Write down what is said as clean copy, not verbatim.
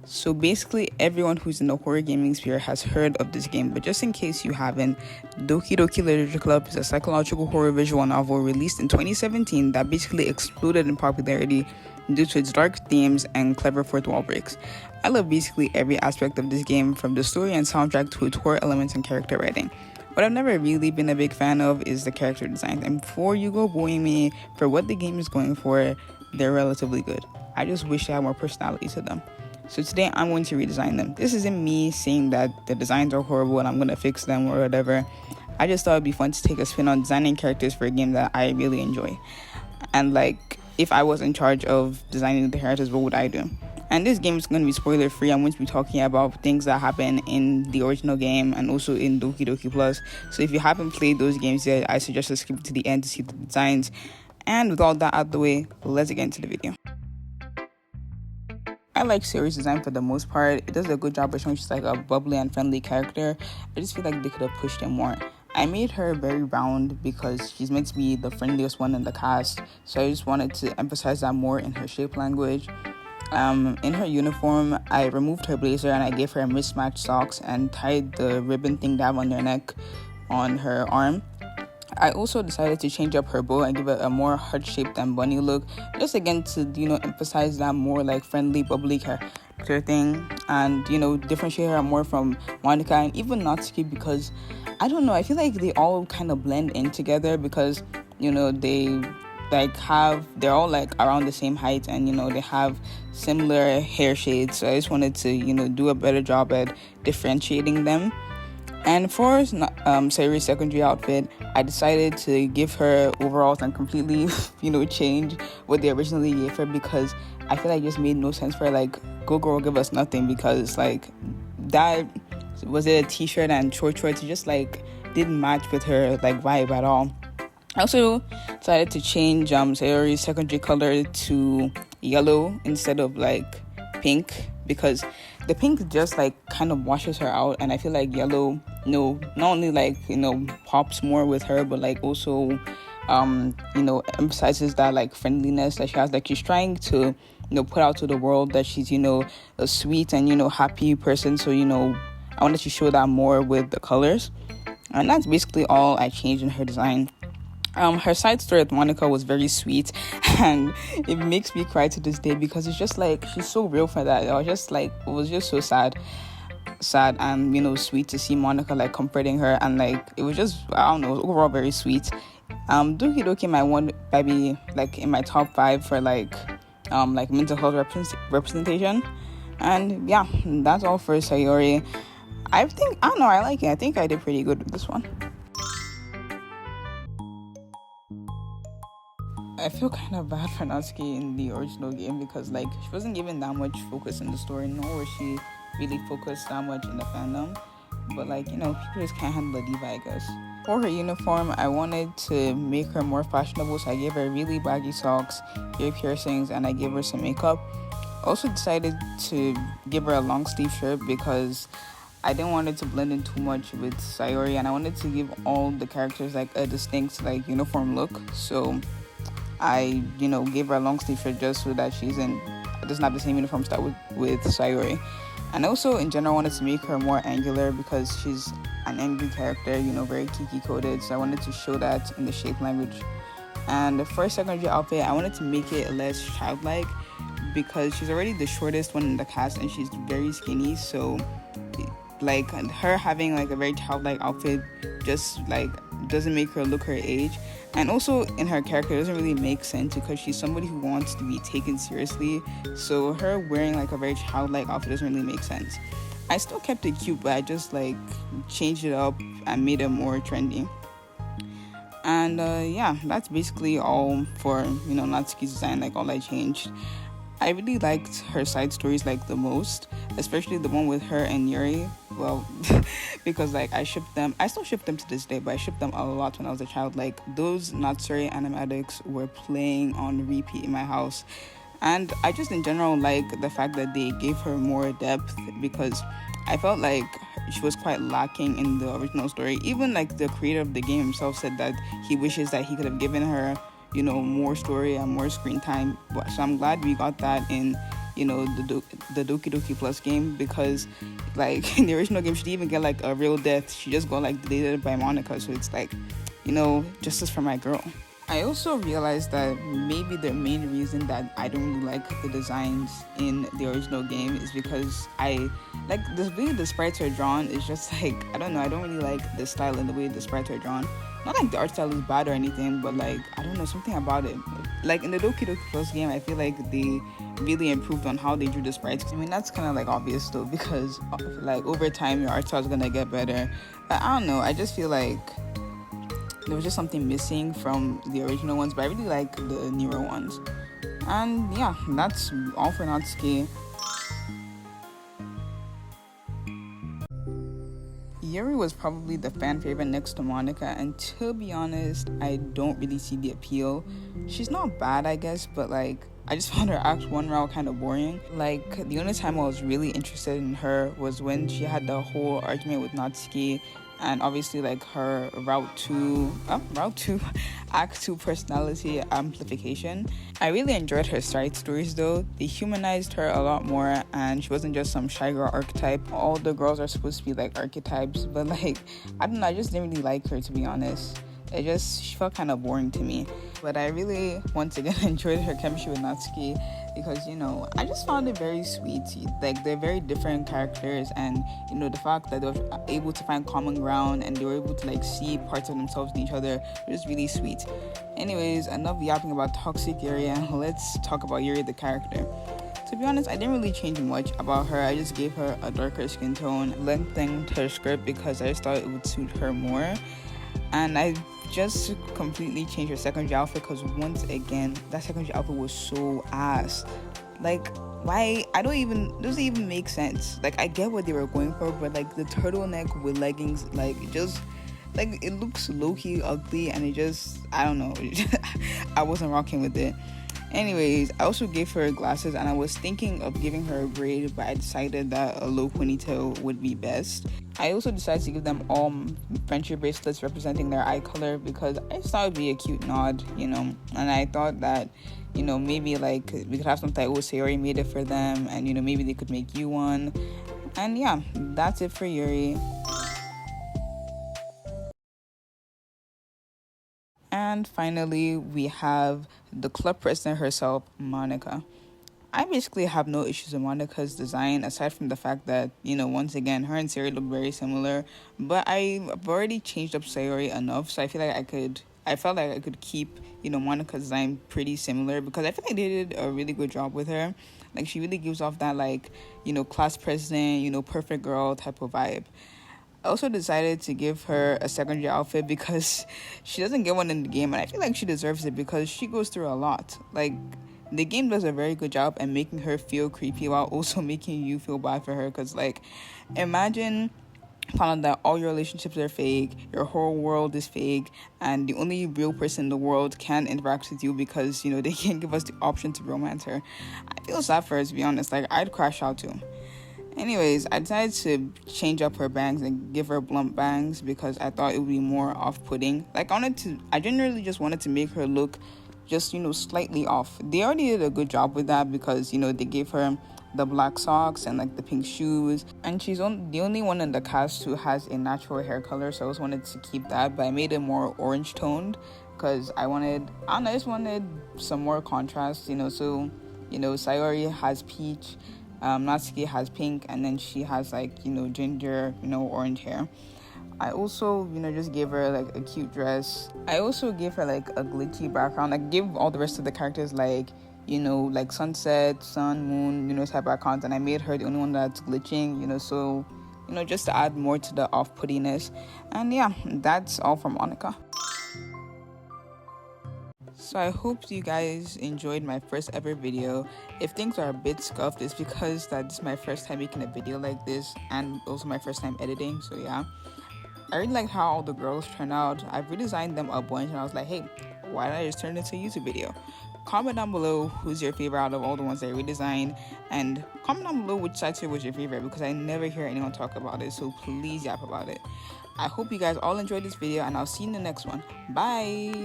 So basically, everyone who's in the horror gaming sphere has heard of this game, but just in case you haven't, Doki Doki Literature Club is a psychological horror visual novel released in 2017 that basically exploded in popularity due to its dark themes and clever fourth wall breaks. I love basically every aspect of this game, from the story and soundtrack to its horror elements and character writing. What I've never really been a big fan of is the character design, and before you go booing me for what the game is going for, they're relatively good. I just wish they had more personality to them. So today I'm going to redesign them. This isn't me saying that the designs are horrible and I'm going to fix them or whatever. I just thought it'd be fun to take a spin on designing characters for a game that I really enjoy. And if I was in charge of designing the characters, what would I do? And this game is going to be spoiler free. I'm going to be talking about things that happen in the original game and also in Doki Doki Plus. So if you haven't played those games yet, I suggest to skip to the end to see the designs. And with all that out of the way, let's get into the video. I like Sayori's design for the most part. It does a good job of showing she's like a bubbly and friendly character. I just feel like they could have pushed it more. I made her very round because she's meant to be the friendliest one in the cast, so I just wanted to emphasize that more in her shape language. In her uniform, I removed her blazer and I gave her a mismatched socks and tied the ribbon thing down on her neck on her arm. I also decided to change up her bow and give it a more heart-shaped and bunny look, just again to, emphasize that more like friendly, bubbly character thing, and, differentiate her more from Monica and even Natsuki, because, I don't know, I feel like they all kind of blend in together because, they're all around the same height and, they have similar hair shades, so I just wanted to, do a better job at differentiating them. And for Sayori's secondary outfit, I decided to give her overalls and completely, change what they originally gave her, because I feel like it just made no sense for her, go girl, give us nothing, because that was it a t-shirt and short shorts, it just didn't match with her vibe at all. I also decided to change Sayori's secondary color to yellow instead of pink, because the pink just kind of washes her out, and I feel like yellow not only pops more with her, but also emphasizes that friendliness that she has, she's trying to put out to the world that she's a sweet and happy person. So I wanted to show that more with the colors, and that's basically all I changed in her design. Her side story with Monica was very sweet, and it makes me cry to this day because it's just she's so real for that. I was just it was just so sad and sweet to see Monica comforting her, and it was just, I don't know, overall very sweet. Doki Doki might be in my top 5 for mental health representation, and yeah, that's all for Sayori. I like it. I think I did pretty good with this one. I feel kind of bad for Natsuki in the original game because she wasn't given that much focus in the story, nor was she really focused that much in the fandom. But people just can't handle a diva, I guess. For her uniform, I wanted to make her more fashionable, so I gave her really baggy socks, ear piercings, and I gave her some makeup. Also decided to give her a long sleeve shirt because I didn't want it to blend in too much with Sayori, and I wanted to give all the characters a distinct uniform look. So I, gave her a long sleeve shirt just so that she doesn't have the same uniform style with Sayori. And also, in general, I wanted to make her more angular because she's an angry character, very kiki-coded. So I wanted to show that in the shape language. And for secondary outfit, I wanted to make it less childlike because she's already the shortest one in the cast and she's very skinny. So, her having a very childlike outfit just doesn't make her look her age. And also in her character, it doesn't really make sense because she's somebody who wants to be taken seriously. So her wearing a very childlike outfit doesn't really make sense. I still kept it cute, but I just changed it up and made it more trendy. And yeah, that's basically all for Natsuki's design, all I changed. I really liked her side stories the most, especially the one with her and Yuri. Well, because I shipped them. I still ship them to this day, but I shipped them a lot when I was a child. Those Natsuri animatics were playing on repeat in my house. And I just in general like the fact that they gave her more depth, because I felt she was quite lacking in the original story. Even the creator of the game himself said that he wishes that he could have given her more story and more screen time. So I'm glad we got that in the Doki Doki Plus game, because like in the original game she didn't even get like a real death. She just got like deleted by Monica. So it's like, justice for my girl. I also realized that maybe the main reason that I don't really like the designs in the original game is because I like the way the sprites are drawn is just like, I don't know, I don't really like the style and the way the sprites are drawn. Not like the art style is bad or anything, but like, I don't know, something about it. Like in the Doki Doki Plus game, I feel like they really improved on how they drew the sprites. I mean, that's kind of like obvious though, because like over time your art style is gonna get better. But I don't know, I just feel like there was just something missing from the original ones, but I really like the newer ones. And yeah, that's all for Natsuki. Yuri was probably the fan favorite next to Monica, and to be honest, I don't really see the appeal. She's not bad, I guess, but like, I just found her Act 1 route kind of boring. Like, the only time I was really interested in her was when she had the whole argument with Natsuki, and obviously like her Route 2 Act 2 personality amplification. I really enjoyed her side stories though. They humanized her a lot more, and she wasn't just some shy girl archetype. All the girls are supposed to be like archetypes, but like, I don't know, I just didn't really like her, to be honest. She felt kind of boring to me. But I really, once again, enjoyed her chemistry with Natsuki, because, I just found it very sweet. Like, they're very different characters, and, the fact that they were able to find common ground and they were able to, like, see parts of themselves in each other was really sweet. Anyways, enough yapping about toxic Yuri, and let's talk about Yuri the character. To be honest, I didn't really change much about her. I just gave her a darker skin tone, lengthened her skirt because I just thought it would suit her more. And I just completely changed her secondary outfit, because once again, that secondary outfit was so ass. Like, why? It doesn't even make sense. Like, I get what they were going for, but like the turtleneck with leggings, like, it looks low-key ugly, and I don't know. I wasn't rocking with it. Anyways, I also gave her glasses, and I was thinking of giving her a braid, but I decided that a low ponytail would be best. I also decided to give them all friendship bracelets representing their eye color, because I just thought it would be a cute nod, and I thought that, maybe like we could have something like, Sayori made it for them, and maybe they could make you one. And yeah, that's it for Yuri. And finally, we have the club president herself, Monica. I basically have no issues with Monica's design, aside from the fact that, once again, her and Sayori look very similar. But I've already changed up Sayori enough, so I feel like I felt like I could keep, Monica's design pretty similar, because I feel like they did a really good job with her. Like, she really gives off that, like, class president, perfect girl type of vibe. I also decided to give her a secondary outfit because she doesn't get one in the game, and I feel like she deserves it because she goes through a lot. Like, the game does a very good job at making her feel creepy while also making you feel bad for her, because like, imagine finding out that all your relationships are fake, your whole world is fake, and the only real person in the world can interact with you because they can't give us the option to romance her. I feel sad for her, to be honest. Like, I'd crash out too. Anyways, I decided to change up her bangs and give her blunt bangs because I thought it would be more off-putting. Like, I generally just wanted to make her look just, slightly off. They already did a good job with that because, they gave her the black socks and, like, the pink shoes. And she's the only one in the cast who has a natural hair color, so I just wanted to keep that. But I made it more orange-toned because I just wanted some more contrast, So, Sayori has peach. Natsuki has pink, and then she has like ginger, orange hair. I also just gave her like a cute dress. I also gave her like a glitchy background. Like, give all the rest of the characters like like sunset, sun, moon, type backgrounds, and I made her the only one that's glitching, so just to add more to the off-puttiness. And yeah, that's all from Monica. So I hope you guys enjoyed my first ever video. If things are a bit scuffed, it's because that's my first time making a video like this, and also my first time editing, so yeah. I really like how all the girls turned out. I've redesigned them a bunch, and I was like, hey, why did I just turn it into a YouTube video? Comment down below who's your favorite out of all the ones I redesigned, and comment down below which side was your favorite, because I never hear anyone talk about it, so please yap about it. I hope you guys all enjoyed this video, and I'll see you in the next one. Bye!